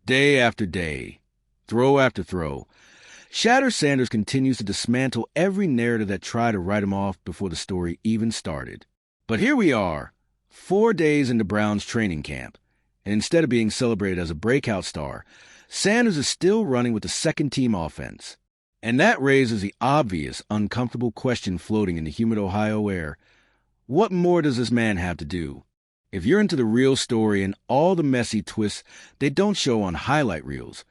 Day after day, throw after throw, Shadur Sanders continues to dismantle every narrative that tried to write him off before the story even started. But here we are, 4 days into Brown's training camp, and instead of being celebrated as a breakout star, Sanders is still running with the second-team offense. And that raises the obvious, uncomfortable question floating in the humid Ohio air. What more does this man have to do? If you're into the real story and all the messy twists they don't show on highlight reels,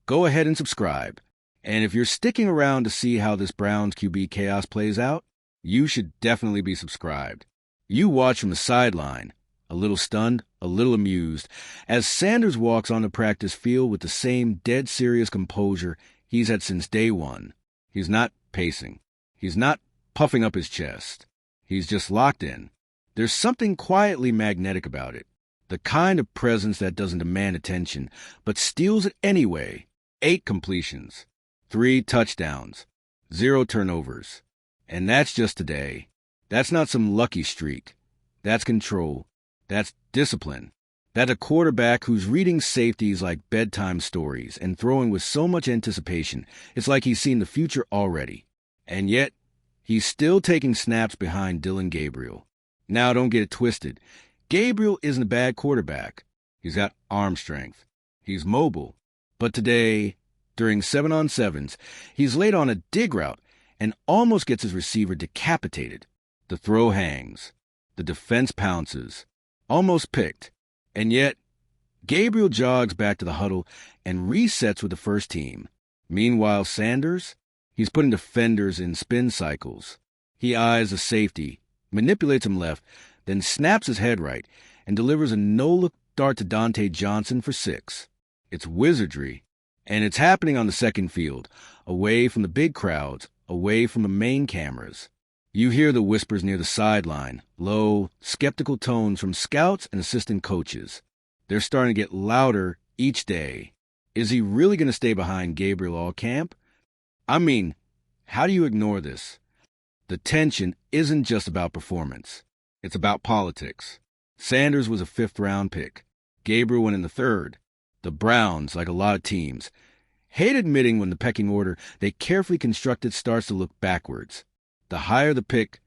go ahead and subscribe. And if you're sticking around to see how this Browns QB chaos plays out, you should definitely be subscribed. You watch from the sideline, a little stunned, a little amused, as Sanders walks on the practice field with the same dead serious composure he's had since day one. He's not pacing. He's not puffing up his chest. He's just locked in. There's something quietly magnetic about it. The kind of presence that doesn't demand attention, but steals it anyway. 8 completions, 3 touchdowns, 0 turnovers. And that's just today. That's not some lucky streak. That's control. That's discipline. That's a quarterback who's reading safeties like bedtime stories and throwing with so much anticipation, it's like he's seen the future already. And yet, he's still taking snaps behind Dillon Gabriel. Now, don't get it twisted. Gabriel isn't a bad quarterback. He's got arm strength. He's mobile. But today, during 7-on-7s, he's laid on a dig route and almost gets his receiver decapitated. The throw hangs. The defense pounces. Almost picked. And yet, Gabriel jogs back to the huddle and resets with the first team. Meanwhile, Sanders, he's putting defenders in spin cycles. He eyes the safety, manipulates him left, then snaps his head right and delivers a no-look dart to Dante Johnson for 6. It's wizardry, and it's happening on the second field, away from the big crowds, away from the main cameras. You hear the whispers near the sideline, low, skeptical tones from scouts and assistant coaches. They're starting to get louder each day. Is he really going to stay behind Gabriel all camp? I mean, how do you ignore this? The tension isn't just about performance. It's about politics. Sanders was a 5th-round pick. Gabriel went in the 3rd. The Browns, like a lot of teams, hate admitting when the pecking order they carefully constructed starts to look backwards. The higher the pick,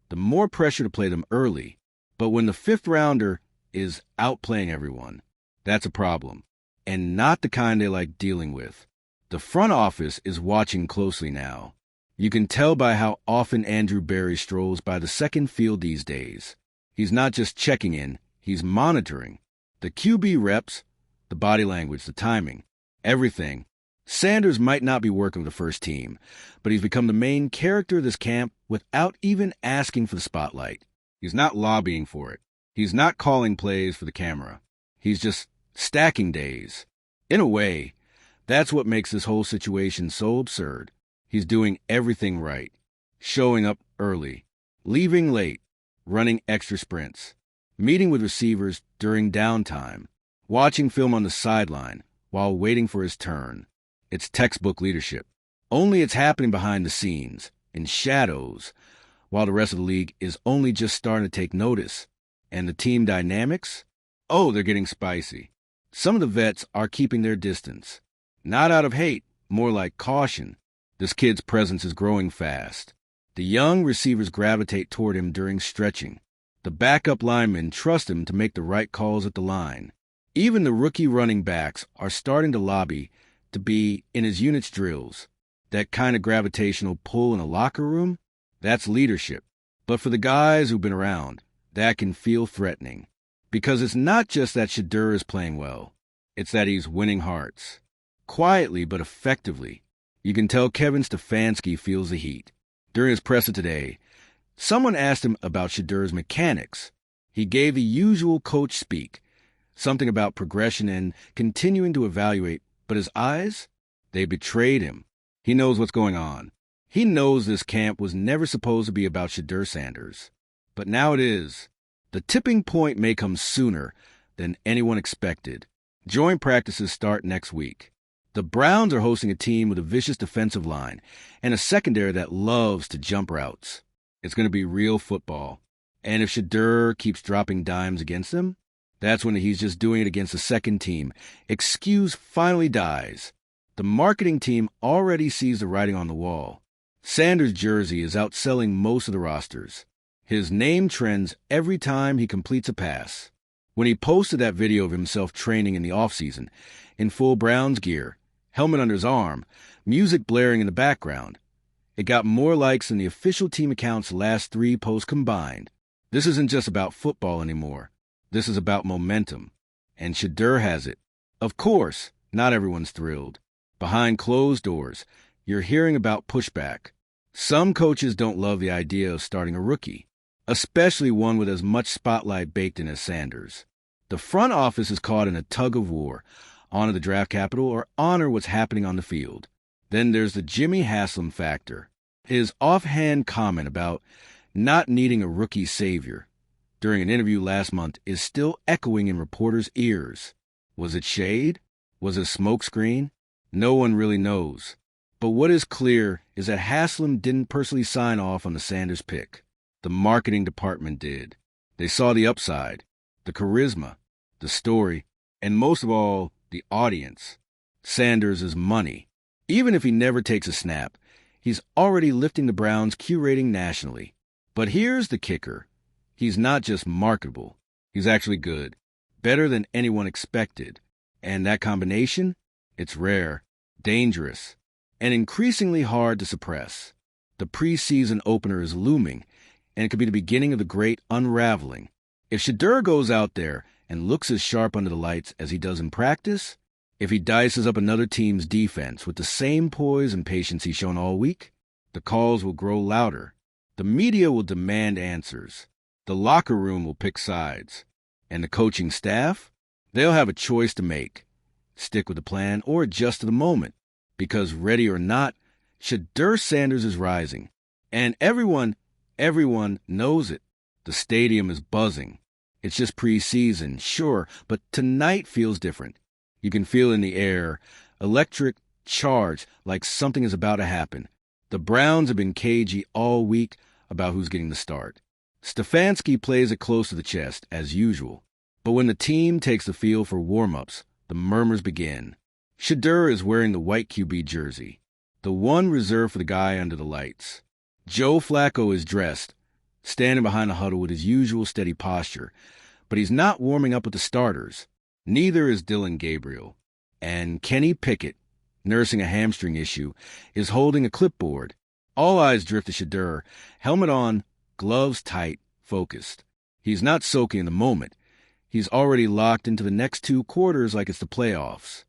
the more pressure to play them early. But when the 5th-rounder is outplaying everyone, that's a problem, and not the kind they like dealing with. The front office is watching closely now. You can tell by how often Andrew Berry strolls by the second field these days. He's not just checking in, he's monitoring. The QB reps, the body language, the timing, everything. Sanders might not be working with the first team, but he's become the main character of this camp without even asking for the spotlight. He's not lobbying for it. He's not calling plays for the camera. He's just stacking days. In a way, that's what makes this whole situation so absurd. He's doing everything right. Showing up early, leaving late, running extra sprints, meeting with receivers during downtime, watching film on the sideline while waiting for his turn. It's textbook leadership. Only it's happening behind the scenes, in shadows, while the rest of the league is only just starting to take notice. And the team dynamics? Oh, they're getting spicy. Some of the vets are keeping their distance. Not out of hate, more like caution. This kid's presence is growing fast. The young receivers gravitate toward him during stretching. The backup linemen trust him to make the right calls at the line. Even the rookie running backs are starting to lobby to be in his unit's drills. That kind of gravitational pull in a locker room, that's leadership. But for the guys who've been around, that can feel threatening. Because it's not just that Shadur is playing well. It's that he's winning hearts. Quietly but effectively. You can tell Kevin Stefanski feels the heat. During his presser today, someone asked him about Shadur's mechanics. He gave the usual coach speak, something about progression and continuing to evaluate. But his eyes, they betrayed him. He knows what's going on. He knows this camp was never supposed to be about Shadur Sanders. But now it is. The tipping point may come sooner than anyone expected. Joint practices start next week. The Browns are hosting a team with a vicious defensive line and a secondary that loves to jump routes. It's going to be real football. And if Shadur keeps dropping dimes against them, That's when he's just doing it against the second team. Excuse finally dies. The marketing team already sees the writing on the wall. Sanders' jersey is outselling most of the rosters. His name trends every time he completes a pass. When he posted that video of himself training in the offseason, in full Browns gear, helmet under his arm, music blaring in the background, it got more likes than the official team account's last 3 posts combined. This isn't just about football anymore. This is about momentum. And Shadur has it. Of course, not everyone's thrilled. Behind closed doors, you're hearing about pushback. Some coaches don't love the idea of starting a rookie, especially one with as much spotlight baked in as Sanders. The front office is caught in a tug of war, honor the draft capital or honor what's happening on the field. Then there's the Jimmy Haslam factor. His offhand comment about not needing a rookie savior during an interview last month is still echoing in reporters' ears. Was it shade? Was it a smokescreen? No one really knows. But what is clear is that Haslam didn't personally sign off on the Sanders pick. The marketing department did. They saw the upside, the charisma, the story, and most of all, the audience. Sanders is money. Even if he never takes a snap, he's already lifting the Browns' Q rating nationally. But here's the kicker. He's not just marketable. He's actually good. Better than anyone expected. And that combination? It's rare, dangerous, and increasingly hard to suppress. The preseason opener is looming, and it could be the beginning of the great unraveling. If Shadur goes out there and looks as sharp under the lights as he does in practice, if he dices up another team's defense with the same poise and patience he's shown all week, the calls will grow louder. The media will demand answers. The locker room will pick sides. And the coaching staff? They'll have a choice to make. Stick with the plan or adjust to the moment. Because ready or not, Shadur Sanders is rising. And everyone knows it. The stadium is buzzing. It's just preseason, sure, but tonight feels different. You can feel in the air, electric charge, like something is about to happen. The Browns have been cagey all week about who's getting the start. Stefanski plays it close to the chest, as usual. But when the team takes the field for warm-ups, the murmurs begin. Shadur is wearing the white QB jersey, the one reserved for the guy under the lights. Joe Flacco is dressed, standing behind the huddle with his usual steady posture, but he's not warming up with the starters. Neither is Dylan Gabriel. And Kenny Pickett, nursing a hamstring issue, is holding a clipboard. All eyes drift to Shadur, helmet on, gloves tight, focused. He's not soaking in the moment. He's already locked into the next 2 quarters like it's the playoffs.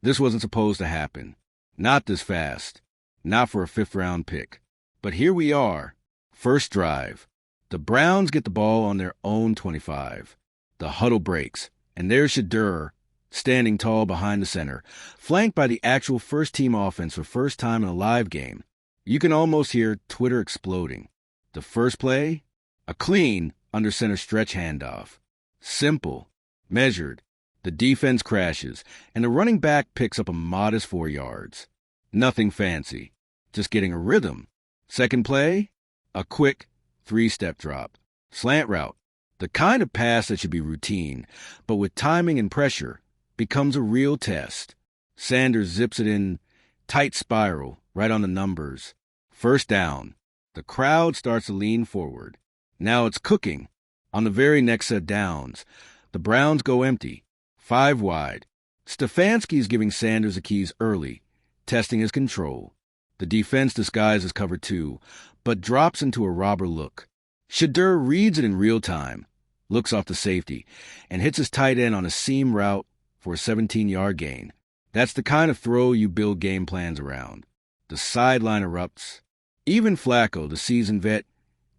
This wasn't supposed to happen. Not this fast. Not for a 5th-round pick. But here we are. First drive. The Browns get the ball on their own 25. The huddle breaks, and there's Shadur, standing tall behind the center, flanked by the actual first-team offense for first time in a live game. You can almost hear Twitter exploding. The first play? A clean, under-center stretch handoff. Simple. Measured. The defense crashes, and the running back picks up a modest 4 yards. Nothing fancy. Just getting a rhythm. Second play? A quick 3-step drop. Slant route. The kind of pass that should be routine, but with timing and pressure, becomes a real test. Sanders zips it in tight spiral, right on the numbers. First down. The crowd starts to lean forward. Now it's cooking. On the very next set downs, the Browns go empty. 5 wide. Stefanski's giving Sanders the keys early, testing his control. The defense disguises cover 2, but drops into a robber look. Shadur reads it in real time, looks off the safety, and hits his tight end on a seam route for a 17-yard gain. That's the kind of throw you build game plans around. The sideline erupts. Even Flacco, the seasoned vet,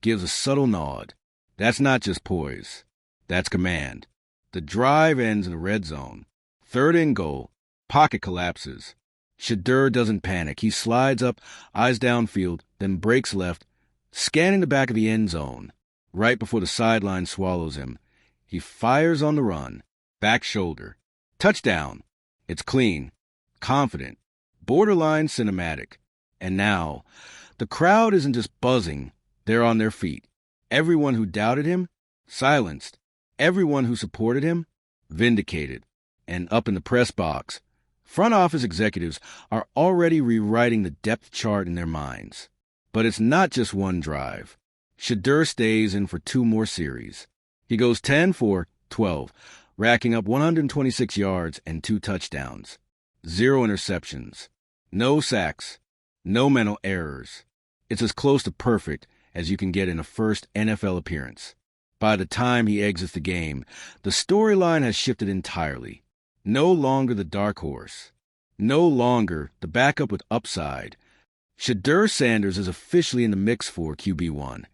gives a subtle nod. That's not just poise. That's command. The drive ends in the red zone. 3rd and goal. Pocket collapses. Shadur doesn't panic. He slides up, eyes downfield, then breaks left, scanning the back of the end zone. Right before the sideline swallows him, he fires on the run. Back shoulder. Touchdown. It's clean, confident, borderline cinematic. And now, the crowd isn't just buzzing. They're on their feet. Everyone who doubted him, silenced. Everyone who supported him, vindicated. And up in the press box, front office executives are already rewriting the depth chart in their minds. But it's not just one drive. Shadur stays in for 2 more series. He goes 10 for 12, racking up 126 yards and 2 touchdowns. 0 interceptions. No sacks. No mental errors. It's as close to perfect as you can get in a first NFL appearance. By the time he exits the game, the storyline has shifted entirely. No longer the dark horse. No longer the backup with upside. Shadur Sanders is officially in the mix for QB1.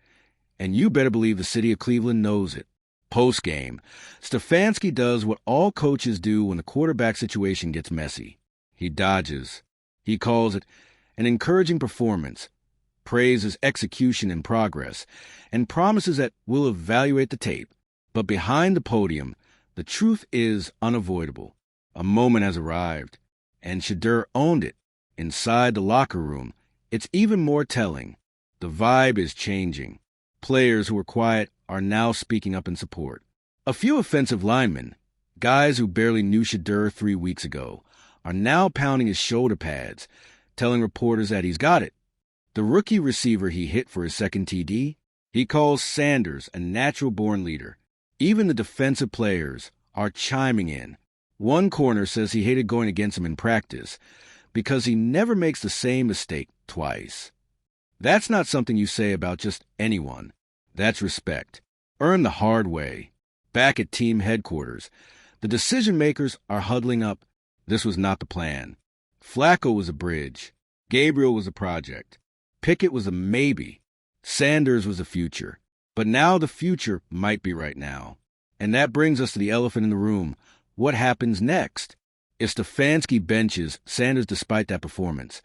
And you better believe the city of Cleveland knows it. Post-game, Stefanski does what all coaches do when the quarterback situation gets messy. He dodges. He calls it an encouraging performance, praises execution and progress, and promises that we'll evaluate the tape. But behind the podium, the truth is unavoidable. A moment has arrived, and Shadur owned it. Inside the locker room, it's even more telling. The vibe is changing. Players who were quiet are now speaking up in support. A few offensive linemen, guys who barely knew Shadur 3 weeks ago, are now pounding his shoulder pads, telling reporters that he's got it. The rookie receiver he hit for his second TD, he calls Sanders a natural-born leader. Even the defensive players are chiming in. One corner says he hated going against him in practice because he never makes the same mistake twice. That's not something you say about just anyone. That's respect. Earned the hard way. Back at team headquarters, the decision-makers are huddling up. This was not the plan. Flacco was a bridge. Gabriel was a project. Pickett was a maybe. Sanders was a future. But now the future might be right now. And that brings us to the elephant in the room. What happens next? If Stefanski benches Sanders despite that performance,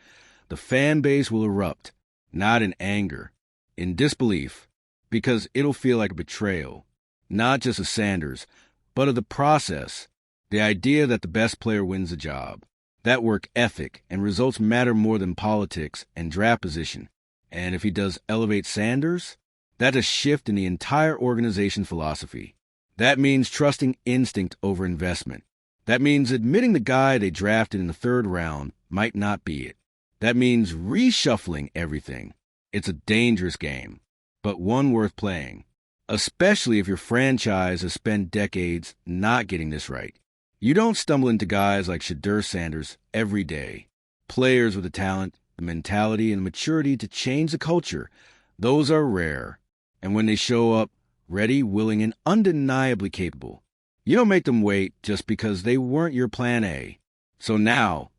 the fan base will erupt. Not in anger, in disbelief, because it'll feel like a betrayal, not just of Sanders, but of the process, the idea that the best player wins the job, that work ethic and results matter more than politics and draft position. And if he does elevate Sanders, that's a shift in the entire organization's philosophy. That means trusting instinct over investment. That means admitting the guy they drafted in the 3rd round might not be it. That means reshuffling everything. It's a dangerous game, but one worth playing, especially if your franchise has spent decades not getting this right. You don't stumble into guys like Shadur Sanders every day. Players with the talent, the mentality, and the maturity to change the culture, those are rare. And when they show up, ready, willing, and undeniably capable, you don't make them wait just because they weren't your plan A. So now,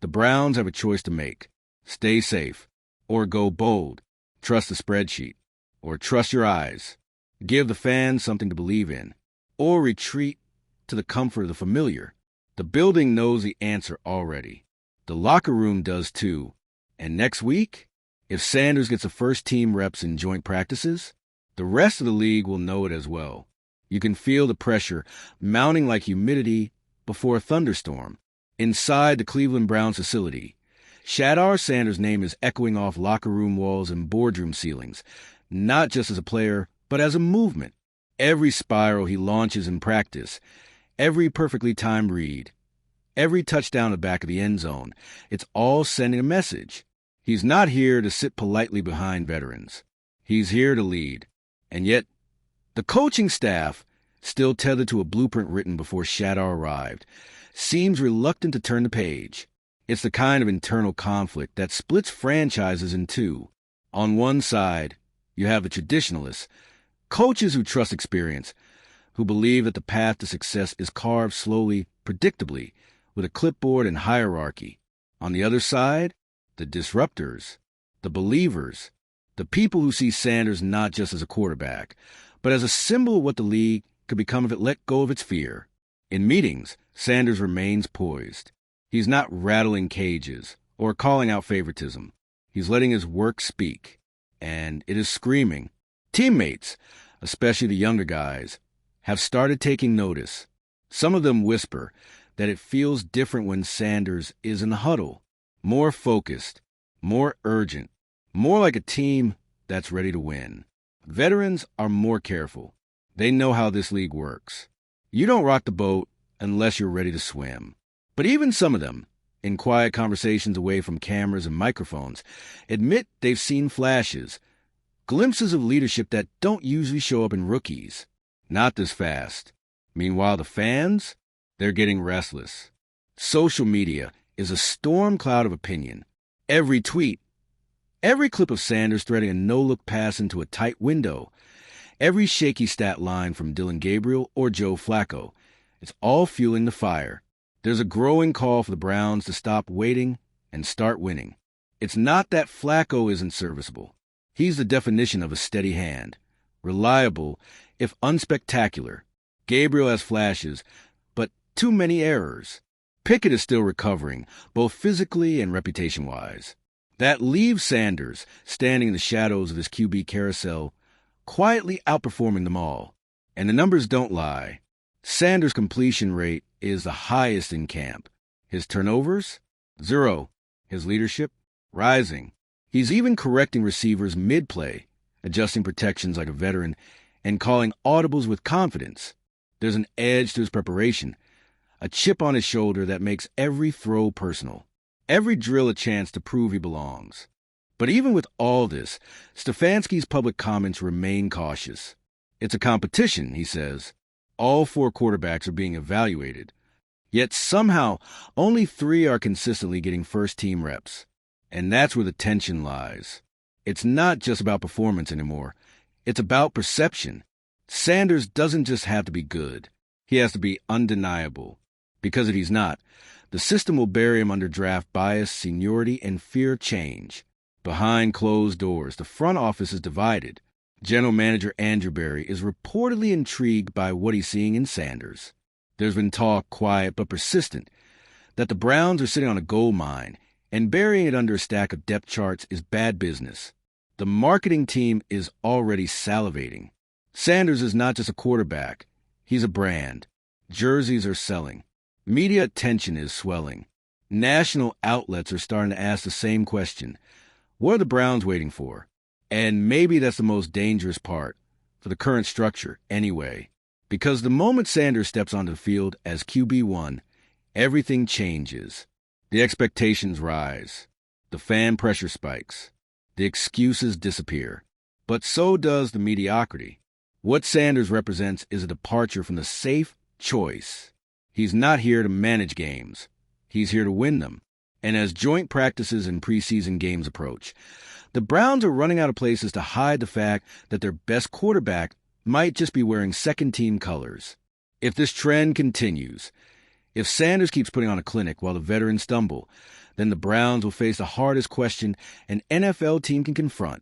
the Browns have a choice to make. Stay safe, or go bold. Trust the spreadsheet, or trust your eyes. Give the fans something to believe in, or retreat to the comfort of the familiar. The building knows the answer already. The locker room does too. And next week, if Sanders gets the first team reps in joint practices, the rest of the league will know it as well. You can feel the pressure mounting like humidity before a thunderstorm. Inside the Cleveland Browns facility, Shadur Sanders' name is echoing off locker room walls and boardroom ceilings, not just as a player, but as a movement. Every spiral he launches in practice, every perfectly timed read, every touchdown at the back of the end zone, it's all sending a message. He's not here to sit politely behind veterans. He's here to lead. And yet, the coaching staff, still tethered to a blueprint written before Shadur arrived, seems reluctant to turn the page. It's the kind of internal conflict that splits franchises in two. On one side, you have the traditionalists, coaches who trust experience, who believe that the path to success is carved slowly, predictably, with a clipboard and hierarchy. On the other side, the disruptors, the believers, the people who see Sanders not just as a quarterback, but as a symbol of what the league could become if it let go of its fear. In meetings, Sanders remains poised. He's not rattling cages or calling out favoritism. He's letting his work speak, and it is screaming. Teammates, especially the younger guys, have started taking notice. Some of them whisper that it feels different when Sanders is in the huddle, more focused, more urgent, more like a team that's ready to win. Veterans are more careful. They know how this league works. You don't rock the boat unless you're ready to swim. But even some of them, in quiet conversations away from cameras and microphones, admit they've seen flashes, glimpses of leadership that don't usually show up in rookies. Not this fast. Meanwhile, the fans, they're getting restless. Social media is a storm cloud of opinion. Every tweet, every clip of Sanders threading a no-look pass into a tight window, every shaky stat line from Dylan Gabriel or Joe Flacco, it's all fueling the fire. There's a growing call for the Browns to stop waiting and start winning. It's not that Flacco isn't serviceable. He's the definition of a steady hand. Reliable, if unspectacular. Gabriel has flashes, but too many errors. Pickett is still recovering, both physically and reputation-wise. That leaves Sanders standing in the shadows of his QB carousel, quietly outperforming them all. And the numbers don't lie. Sanders' completion rate is the highest in camp. His turnovers? 0. His leadership? Rising. He's even correcting receivers mid-play, adjusting protections like a veteran, and calling audibles with confidence. There's an edge to his preparation, a chip on his shoulder that makes every throw personal, every drill a chance to prove he belongs. But even with all this, Stefanski's public comments remain cautious. It's a competition, he says. All 4 quarterbacks are being evaluated. Yet somehow, only 3 are consistently getting first-team reps. And that's where the tension lies. It's not just about performance anymore. It's about perception. Sanders doesn't just have to be good. He has to be undeniable. Because if he's not, the system will bury him under draft bias, seniority, and fear change. Behind closed doors, the front office is divided. General Manager Andrew Berry is reportedly intrigued by what he's seeing in Sanders. There's been talk, quiet but persistent, that the Browns are sitting on a gold mine, and burying it under a stack of depth charts is bad business. The marketing team is already salivating. Sanders is not just a quarterback. He's a brand. Jerseys are selling. Media attention is swelling. National outlets are starting to ask the same question. What are the Browns waiting for? And maybe that's the most dangerous part, for the current structure anyway. Because the moment Sanders steps onto the field as QB1, everything changes. The expectations rise. The fan pressure spikes. The excuses disappear. But so does the mediocrity. What Sanders represents is a departure from the safe choice. He's not here to manage games. He's here to win them. And as joint practices and preseason games approach, the Browns are running out of places to hide the fact that their best quarterback might just be wearing second-team colors. If this trend continues, if Sanders keeps putting on a clinic while the veterans stumble, then the Browns will face the hardest question an NFL team can confront.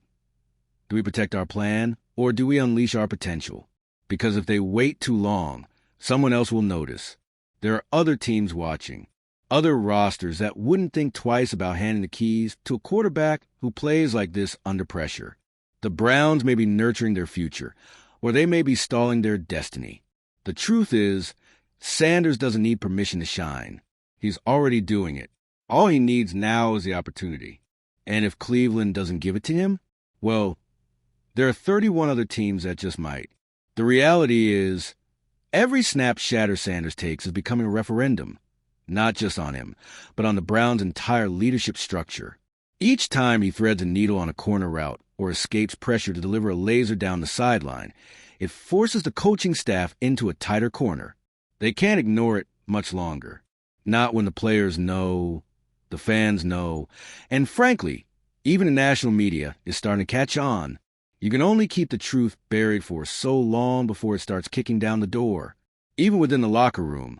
Do we protect our plan, or do we unleash our potential? Because if they wait too long, someone else will notice. There are other teams watching, other rosters that wouldn't think twice about handing the keys to a quarterback who plays like this under pressure. The Browns may be nurturing their future, or they may be stalling their destiny. The truth is, Sanders doesn't need permission to shine. He's already doing it. All he needs now is the opportunity. And if Cleveland doesn't give it to him, well, there are 31 other teams that just might. The reality is, every snap Shadur Sanders takes is becoming a referendum, not just on him, but on the Browns' entire leadership structure. Each time he threads a needle on a corner route or escapes pressure to deliver a laser down the sideline, it forces the coaching staff into a tighter corner. They can't ignore it much longer. Not when the players know, the fans know, and frankly, even the national media is starting to catch on. You can only keep the truth buried for so long before it starts kicking down the door. Even within the locker room,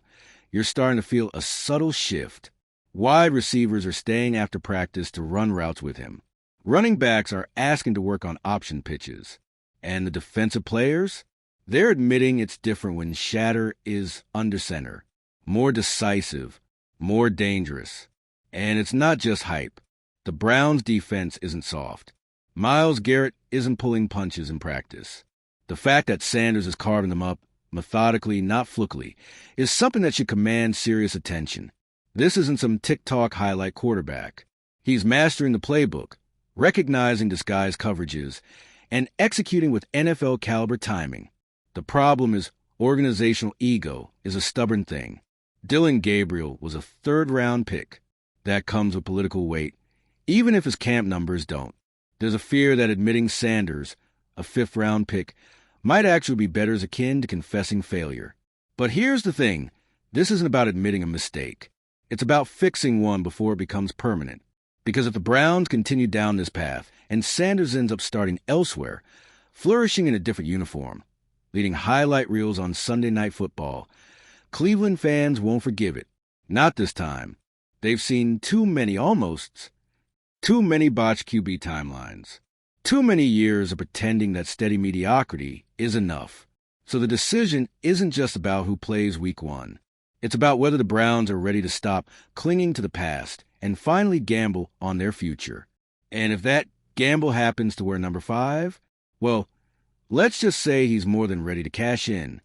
you're starting to feel a subtle shift. Wide receivers are staying after practice to run routes with him. Running backs are asking to work on option pitches. And the defensive players? They're admitting it's different when Shadur is under center. More decisive, more dangerous. And it's not just hype. The Browns' defense isn't soft. Myles Garrett isn't pulling punches in practice. The fact that Sanders is carving them up, methodically, not flukily, is something that should command serious attention. This isn't some TikTok highlight quarterback. He's mastering the playbook, recognizing disguised coverages, and executing with NFL-caliber timing. The problem is organizational ego is a stubborn thing. Dillon Gabriel was a third-round pick. That comes with political weight, even if his camp numbers don't. There's a fear that admitting Sanders, a fifth-round pick, might actually be better as akin to confessing failure. But here's the thing. This isn't about admitting a mistake. It's about fixing one before it becomes permanent. Because if the Browns continue down this path and Sanders ends up starting elsewhere, flourishing in a different uniform, leading highlight reels on Sunday Night Football, Cleveland fans won't forgive it. Not this time. They've seen too many almosts. Too many botched QB timelines. Too many years of pretending that steady mediocrity is enough. So the decision isn't just about who plays Week 1. It's about whether the Browns are ready to stop clinging to the past and finally gamble on their future. And if that gamble happens to wear number 5, well, let's just say he's more than ready to cash in.